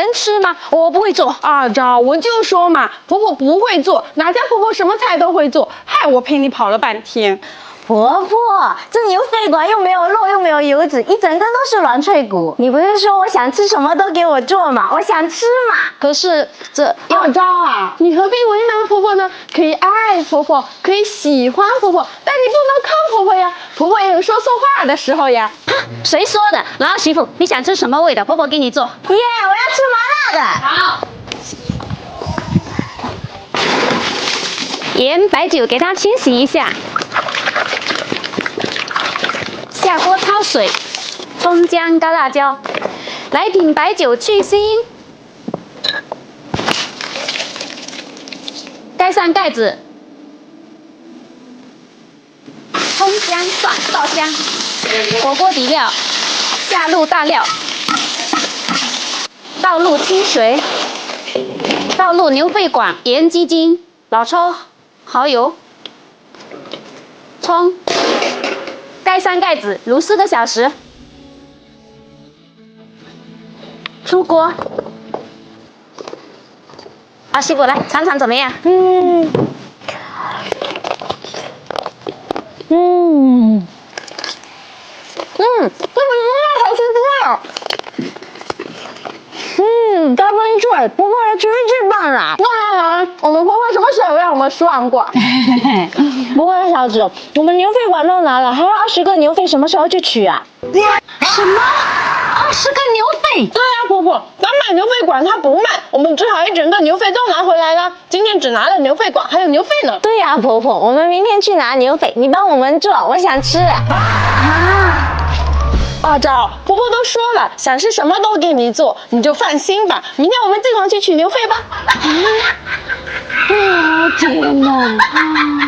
能吃吗？我不会做。阿昭，我就说嘛，婆婆不会做，哪家婆婆什么菜都会做，害我陪你跑了半天。婆婆，这牛肺管又没有肉又没有油脂，一整根都是软脆骨。你不是说我想吃什么都给我做吗？我想吃嘛。可是这阿昭啊，你何必为难婆婆呢？可以爱婆婆，可以喜欢婆婆，但你不能坑婆婆呀。婆婆也有说错话的时候呀。谁说的？老媳妇，你想吃什么味的？婆婆给你做。耶，我要吃麻辣的。好。盐、白酒给它清洗一下。下锅焯水，葱姜高辣椒，来瓶白酒去腥，盖上盖子，葱姜蒜爆香，火锅底料，下入大料，倒入清水，倒入牛肺管、盐、鸡精、老抽、蚝油、葱。盖上盖子，卤4个小时。出锅。啊，媳妇来尝尝怎么样？这个牛肉好吃多了。大分脆，婆婆的厨艺最棒了。当然，我们婆婆什么时候让我们失望过？不过小子，我们牛肺管都拿了，还有20个牛肺，什么时候去取啊？什么？20个牛肺？对呀，婆婆，咱买牛肺管它不卖，我们只好一整个牛肺都拿回来了。今天只拿了牛肺管，还有牛肺呢。对呀，婆婆，我们明天去拿牛肺，你帮我们做，我想吃。阿昭，婆婆都说了，想吃什么都给你做，你就放心吧。明天我们这场去取牛肺吧。天哪！